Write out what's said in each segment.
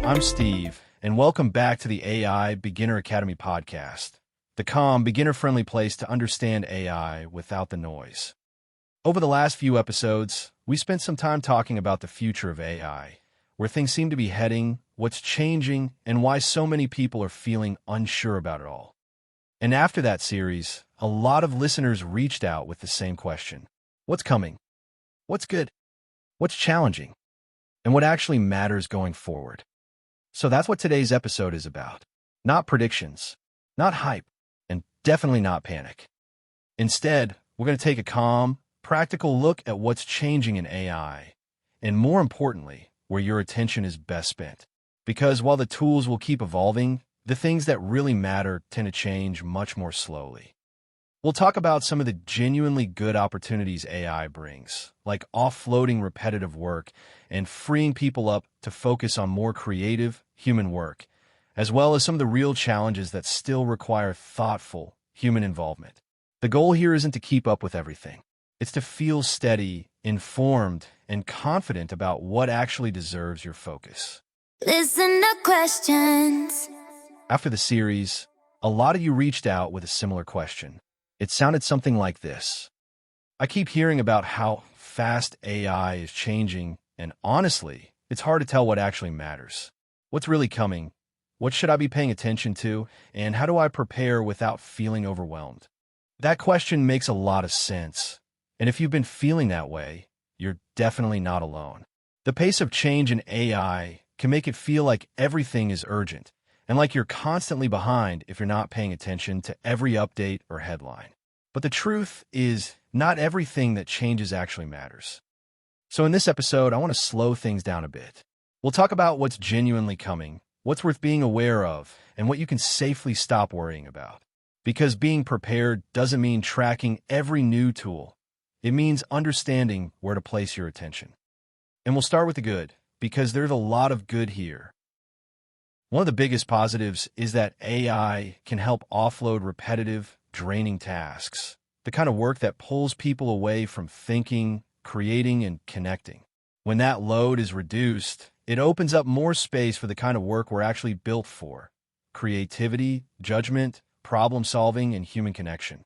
I'm Steve, and welcome back to the AI Beginner Academy podcast, the calm, beginner-friendly place to understand AI without the noise. Over the last few episodes, we spent some time talking about the future of AI, where things seem to be heading, what's changing, and why so many people are feeling unsure about it all. And after that series, a lot of listeners reached out with the same question. What's coming? What's good? What's challenging? And what actually matters going forward? So that's what today's episode is about. Not predictions, not hype, and definitely not panic. Instead, we're going to take a calm, practical look at what's changing in AI, and more importantly, where your attention is best spent. Because while the tools will keep evolving, the things that really matter tend to change much more slowly. We'll talk about some of the genuinely good opportunities AI brings, like offloading repetitive work and freeing people up to focus on more creative, human work, as well as some of the real challenges that still require thoughtful, human involvement. The goal here isn't to keep up with everything. It's to feel steady, informed, and confident about what actually deserves your focus. Listen to questions. After the series, a lot of you reached out with a similar question. It sounded something like this. I keep hearing about how fast AI is changing, and honestly, it's hard to tell what actually matters. What's really coming? What should I be paying attention to? And how do I prepare without feeling overwhelmed? That question makes a lot of sense. And if you've been feeling that way, you're definitely not alone. The pace of change in AI can make it feel like everything is urgent, and like you're constantly behind if you're not paying attention to every update or headline. But the truth is, not everything that changes actually matters. So in this episode, I want to slow things down a bit. We'll talk about what's genuinely coming, what's worth being aware of, and what you can safely stop worrying about. Because being prepared doesn't mean tracking every new tool. It means understanding where to place your attention. And we'll start with the good, because there's a lot of good here. One of the biggest positives is that AI can help offload repetitive, draining tasks, the kind of work that pulls people away from thinking, creating, and connecting. When that load is reduced, it opens up more space for the kind of work we're actually built for: creativity, judgment, problem-solving, and human connection.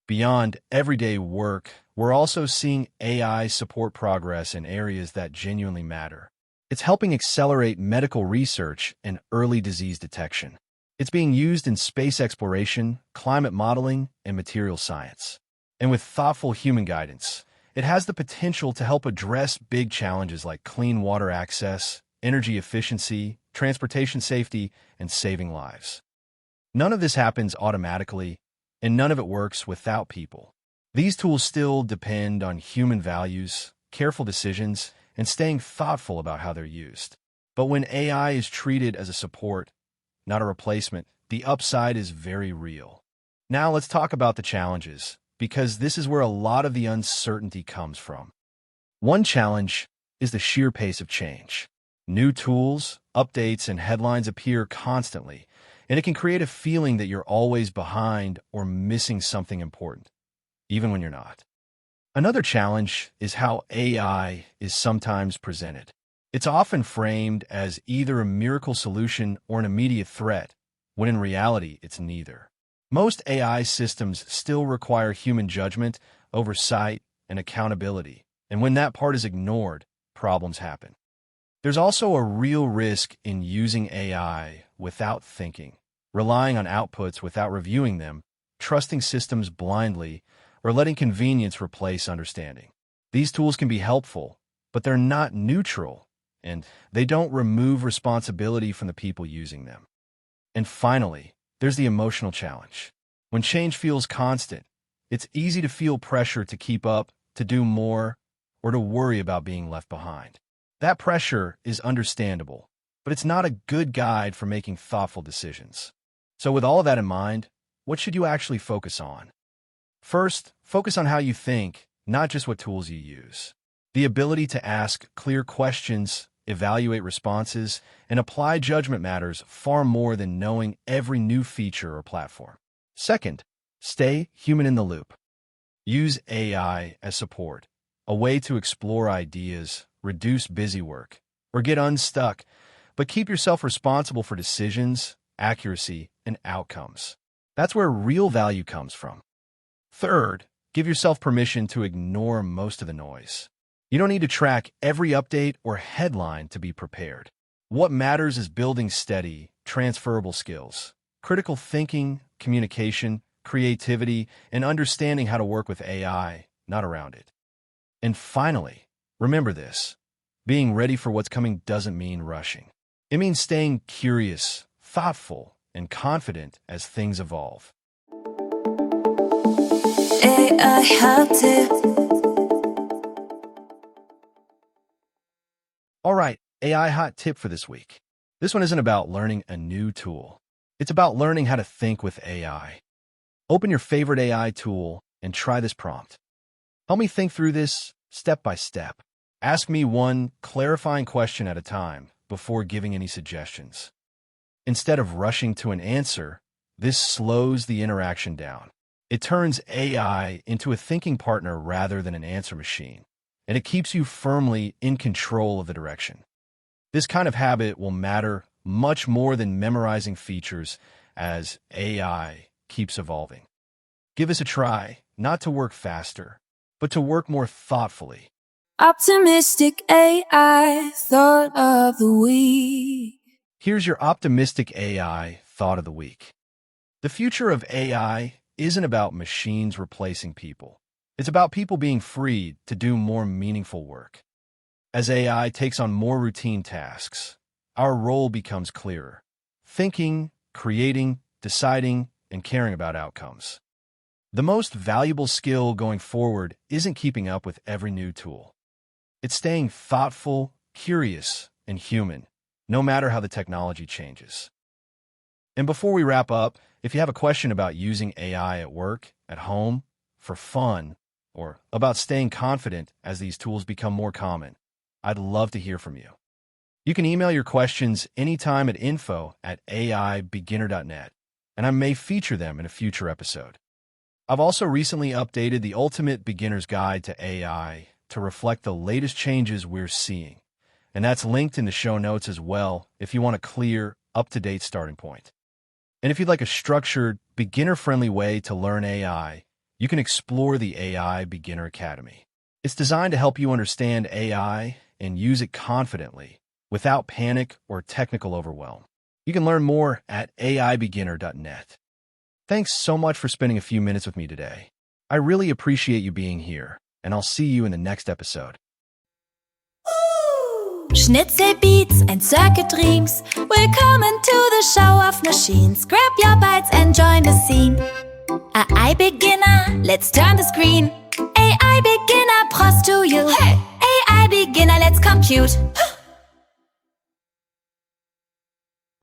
Beyond everyday work, we're also seeing AI support progress in areas that genuinely matter. It's helping accelerate medical research and early disease detection. It's being used in space exploration, climate modeling, and material science. And with thoughtful human guidance, it has the potential to help address big challenges like clean water access, energy efficiency, transportation safety, and saving lives. None of this happens automatically, and none of it works without people. These tools still depend on human values, careful decisions, and staying thoughtful about how they're used. But when AI is treated as a support, not a replacement, the upside is very real. Now let's talk about the challenges, because this is where a lot of the uncertainty comes from. One challenge is the sheer pace of change. New tools, updates, and headlines appear constantly, and it can create a feeling that you're always behind or missing something important, even when you're not. Another challenge is how AI is sometimes presented. It's often framed as either a miracle solution or an immediate threat, when in reality it's neither. Most AI systems still require human judgment, oversight, and accountability, and when that part is ignored, problems happen. There's also a real risk in using AI without thinking, relying on outputs without reviewing them, trusting systems blindly, or letting convenience replace understanding. These tools can be helpful, but they're not neutral, and they don't remove responsibility from the people using them. And finally, there's the emotional challenge. When change feels constant, it's easy to feel pressure to keep up, to do more, or to worry about being left behind. That pressure is understandable, but it's not a good guide for making thoughtful decisions. So with all of that in mind, what should you actually focus on? First, focus on how you think, not just what tools you use. The ability to ask clear questions, evaluate responses, and apply judgment matters far more than knowing every new feature or platform. Second, stay human in the loop. Use AI as support, a way to explore ideas, reduce busy work, or get unstuck, but keep yourself responsible for decisions, accuracy, and outcomes. That's where real value comes from. Third, give yourself permission to ignore most of the noise. You don't need to track every update or headline to be prepared. What matters is building steady, transferable skills, critical thinking, communication, creativity, and understanding how to work with AI, not around it. And finally, remember this. Being ready for what's coming doesn't mean rushing. It means staying curious, thoughtful, and confident as things evolve. AI hot tip. All right, AI hot tip for this week. This one isn't about learning a new tool. It's about learning how to think with AI. Open your favorite AI tool and try this prompt. Help me think through this step by step. Ask me one clarifying question at a time before giving any suggestions. Instead of rushing to an answer, this slows the interaction down. It turns AI into a thinking partner rather than an answer machine, and it keeps you firmly in control of the direction. This kind of habit will matter much more than memorizing features as AI keeps evolving. Give us a try, not to work faster, but to work more thoughtfully. Optimistic AI thought of the week. Here's your optimistic AI thought of the week. The future of AI isn't about machines replacing people. It's about people being freed to do more meaningful work. As AI takes on more routine tasks, our role becomes clearer. Thinking, creating, deciding, and caring about outcomes. The most valuable skill going forward isn't keeping up with every new tool. It's staying thoughtful, curious, and human, no matter how the technology changes. And before we wrap up, if you have a question about using AI at work, at home, for fun, or about staying confident as these tools become more common, I'd love to hear from you. You can email your questions anytime at info@aibeginner.net, and I may feature them in a future episode. I've also recently updated the Ultimate Beginner's Guide to AI to reflect the latest changes we're seeing, and that's linked in the show notes as well if you want a clear, up-to-date starting point. And if you'd like a structured, beginner-friendly way to learn AI, you can explore the AI Beginner Academy. It's designed to help you understand AI and use it confidently, without panic or technical overwhelm. You can learn more at aibeginner.net. Thanks so much for spending a few minutes with me today. I really appreciate you being here, and I'll see you in the next episode. Schnitzel beats and circuit dreams. Welcome to the show of machines. Grab your bites and join the scene. AI beginner, let's turn the screen. AI beginner, pros to you. Hey. AI beginner, let's compute.